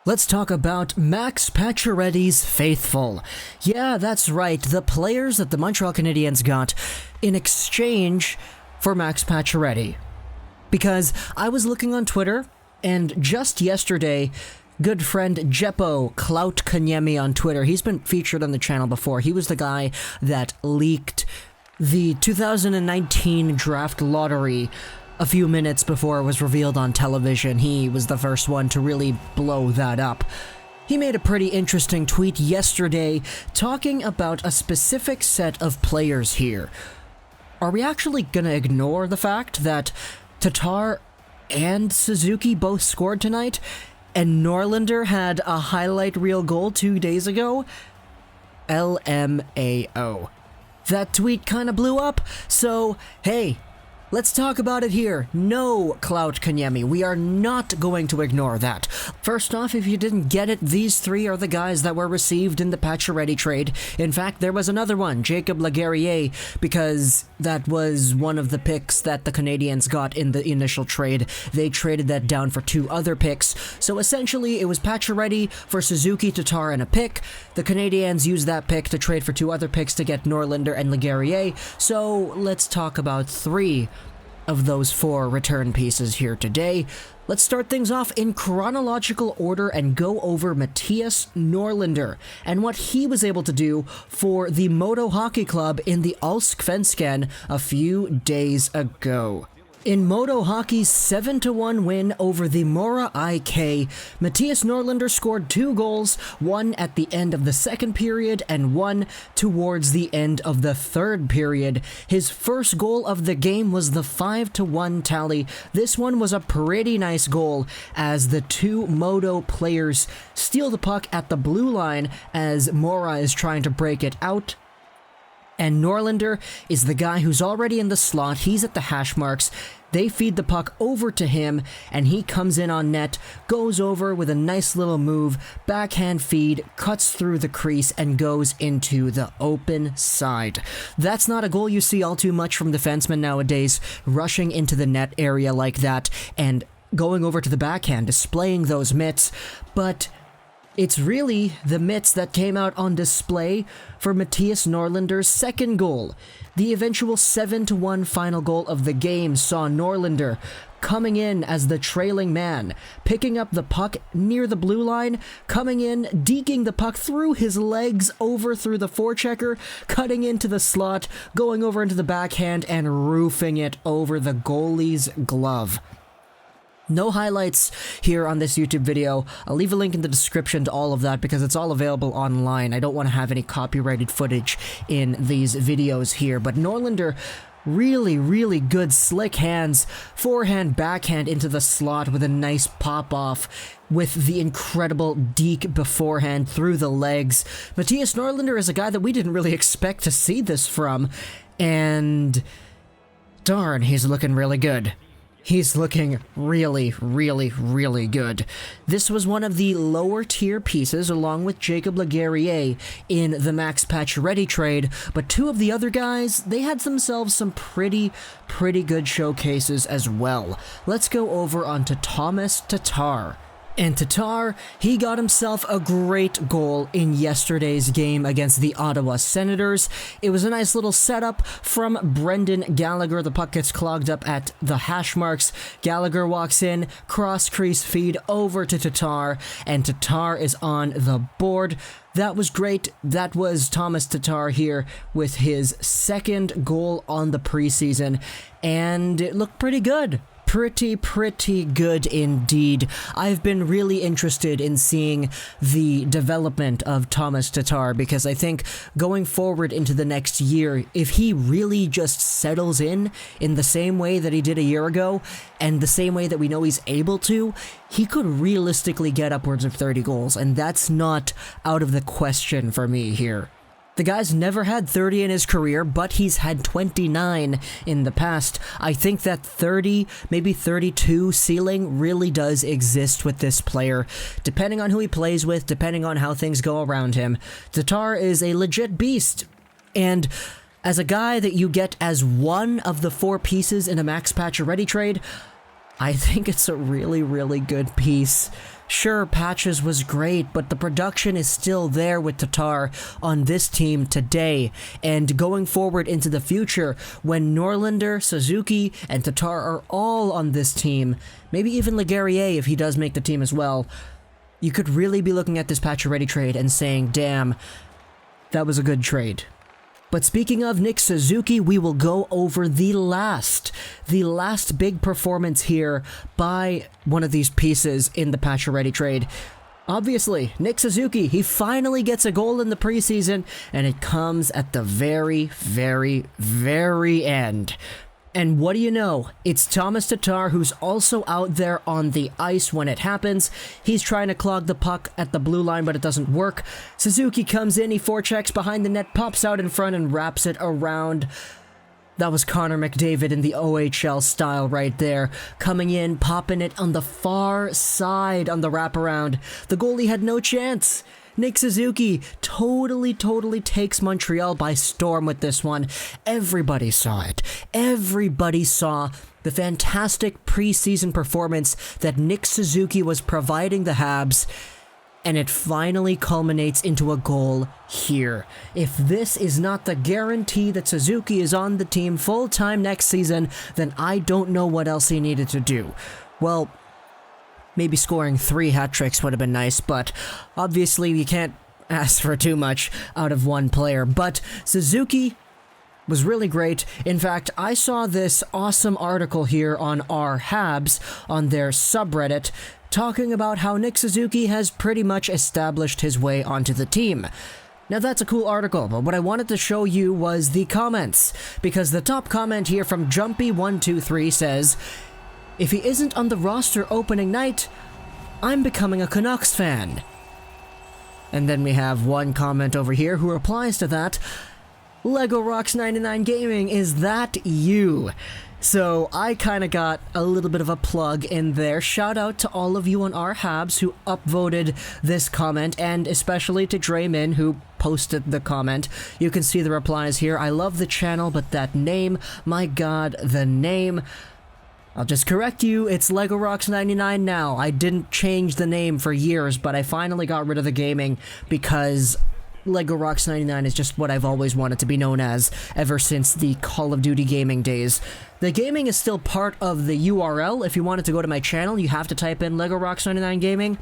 Let's talk about Max Pacioretty's faithful. Yeah, that's right, the players that the Montreal Canadiens got in exchange for Max Pacioretty. Because I was looking on Twitter, and just yesterday, good friend Jeppo Clout Kanyemi on Twitter, he's been featured on the channel before. He was the guy that leaked the 2019 draft lottery a few minutes before it was revealed on television. He was the first one to really blow that up. He made a pretty interesting tweet yesterday talking about a specific set of players here. Are we actually gonna ignore the fact that Tatar and Suzuki both scored tonight, and Norlinder had a highlight reel goal 2 days ago? LMAO. That tweet kinda blew up, so hey, let's talk about it here. No, Clout Kanyemi, we are not going to ignore that. First off, if you didn't get it, these three are the guys that were received in the Pacioretty trade. In fact, there was another one, Jacob Laguerriere, because that was one of the picks that the Canadiens got in the initial trade. They traded that down for 2 other picks. So essentially, it was Pacioretty for Suzuki, Tatar, and a pick. The Canadiens used that pick to trade for 2 other picks to get Norlinder and Laguerriere. So let's talk about 3 of those 4 return pieces here today. Let's start things off in chronological order and go over Mattias Norlinder and what he was able to do for the Modo Hockey Club in the Allsvenskan a few days ago. In Modo Hockey's 7-1 win over the Mora IK, Mattias Norlinder scored 2 goals, one at the end of the second period and one towards the end of the third period. His first goal of the game was the 5-1 tally. This one was a pretty nice goal as the 2 Modo players steal the puck at the blue line as Mora is trying to break it out. And Norlinder is the guy who's already in the slot. He's at the hash marks. They feed the puck over to him, and he comes in on net, goes over with a nice little move, backhand feed, cuts through the crease, and goes into the open side. That's not a goal you see all too much from defensemen nowadays, rushing into the net area like that and going over to the backhand, displaying those mitts, but it's really the mitts that came out on display for Mattias Norlinder's second goal. The eventual 7-1 final goal of the game saw Norlinder coming in as the trailing man, picking up the puck near the blue line, coming in, deking the puck through his legs over through the forechecker, cutting into the slot, going over into the backhand, and roofing it over the goalie's glove. No highlights here on this YouTube video. I'll leave a link in the description to all of that because it's all available online. I don't want to have any copyrighted footage in these videos here, but Norlinder, really good slick hands, forehand, backhand into the slot with a nice pop-off with the incredible deke beforehand through the legs. Mattias Norlinder is a guy that we didn't really expect to see this from, and darn, he's looking really good. He's looking really good. This was one of the lower tier pieces along with Jacob Laguerriere in the Max Pacioretty trade, but 2 of the other guys, they had themselves some pretty good showcases as well. Let's go over onto Tomas Tatar. And Tatar, he got himself a great goal in yesterday's game against the Ottawa Senators. It was a nice little setup from Brendan Gallagher. The puck gets clogged up at the hash marks. Gallagher walks in, cross-crease feed over to Tatar, and Tatar is on the board. That was great. That was Tomas Tatar here with his second goal on the preseason, and it looked pretty good. Pretty good indeed. I've been really interested in seeing the development of Tomas Tatar because I think going forward into the next year, if he really just settles in the same way that he did a year ago and the same way that we know he's able to, he could realistically get upwards of 30 goals, and that's not out of the question for me here. The guy's never had 30 in his career, but he's had 29 in the past. I think that 30, maybe 32 ceiling really does exist with this player, depending on who he plays with, depending on how things go around him. Tatar is a legit beast, and as a guy that you get as one of the 4 pieces in a Max Pacioretty trade, I think it's a really good piece Sure, Patches was great, but the production is still there with Tatar on this team today. And going forward into the future, when Norlinder, Suzuki, and Tatar are all on this team, maybe even Leguerrier if he does make the team as well, you could really be looking at this Pacioretty trade and saying, damn, that was a good trade. But speaking of Nick Suzuki, we will go over the last big performance here by one of these pieces in the Pacioretty trade. Obviously, Nick Suzuki, he finally gets a goal in the preseason, and it comes at the very, very, very end. And what do you know? It's Tomas Tatar who's also out there on the ice when it happens. He's trying to clog the puck at the blue line, but it doesn't work. Suzuki comes in, he forechecks behind the net, pops out in front and wraps it around. That was Connor McDavid in the OHL style right there. Coming in, popping it on the far side on the wraparound. The goalie had no chance. Nick Suzuki totally takes Montreal by storm with this one. Everybody saw it. Everybody saw the fantastic preseason performance that Nick Suzuki was providing the Habs, and it finally culminates into a goal here. If this is not the guarantee that Suzuki is on the team full-time next season, then I don't know what else he needed to do. Well, maybe scoring 3 hat tricks would have been nice, but obviously you can't ask for too much out of one player. But Suzuki was really great. In fact, I saw this awesome article here on our Habs on their subreddit talking about how Nick Suzuki has pretty much established his way onto the team. Now that's a cool article, but what I wanted to show you was the comments, because the top comment here from Jumpy123 says, "If he isn't on the roster opening night, I'm becoming a Canucks fan." And then we have one comment over here who replies to that, "Lego Rocks 99 Gaming, is that you?" So I kind of got a little bit of a plug in there. Shout out to all of you on our Habs who upvoted this comment, and especially to Drayman who posted the comment. You can see the replies here. I love the channel, but that name, my god, the name. I'll just correct you, it's Lego Rocks 99 now. I didn't change the name for years, but I finally got rid of the gaming because Lego Rocks 99 is just what I've always wanted to be known as ever since the Call of Duty gaming days. The gaming is still part of the URL. If you wanted to go to my channel, you have to type in Lego Rocks 99 Gaming.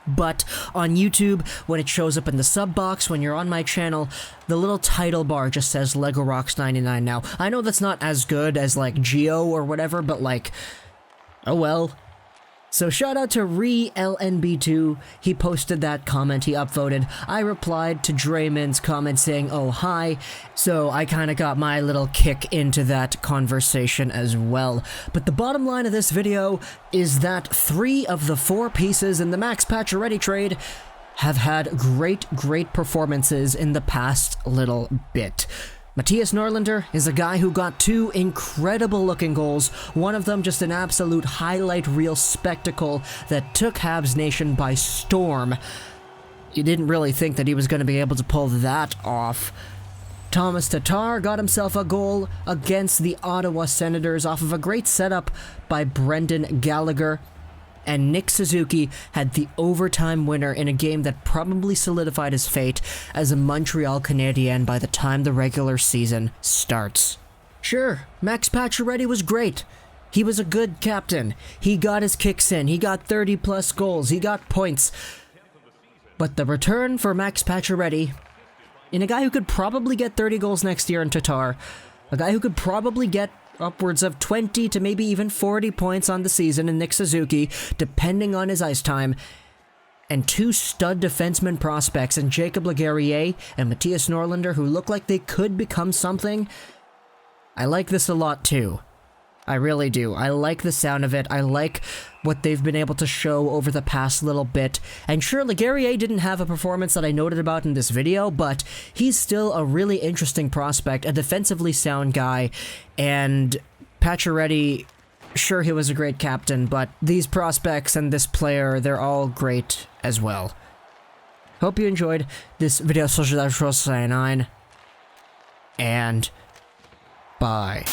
But on YouTube, when it shows up in the sub box, when you're on my channel, the little title bar just says Lego Rocks 99 now. I know that's not as good as like Gio or whatever, but like, oh well. So shout out to ReLNB2, he posted that comment, he upvoted. I replied to Drayman's comment saying, oh hi, so I kind of got my little kick into that conversation as well. But the bottom line of this video is that 3 of the 4 pieces in the Max Pacioretty trade have had great performances in the past little bit. Mattias Norlinder is a guy who got 2 incredible looking goals, one of them just an absolute highlight reel spectacle that took Habs Nation by storm. You didn't really think that he was going to be able to pull that off. Tomas Tatar got himself a goal against the Ottawa Senators off of a great setup by Brendan Gallagher. And Nick Suzuki had the overtime winner in a game that probably solidified his fate as a Montreal Canadien by the time the regular season starts. Sure, Max Pacioretty was great. He was a good captain. He got his kicks in. He got 30-plus goals. He got points. But the return for Max Pacioretty, in a guy who could probably get 30 goals next year in Tatar, a guy who could probably get upwards of 20 to maybe even 40 points on the season in Nick Suzuki, depending on his ice time, and 2 stud defenseman prospects in Jacob Leguerrier and Mattias Norlinder who look like they could become something. I like this a lot too. I really do. I like the sound of it. I like what they've been able to show over the past little bit. And sure, Leguerrier didn't have a performance that I noted about in this video, but he's still a really interesting prospect, a defensively sound guy, and Pacioretty, sure, he was a great captain, but these prospects and this player, they're all great as well. Hope you enjoyed this video, Social 9, and bye.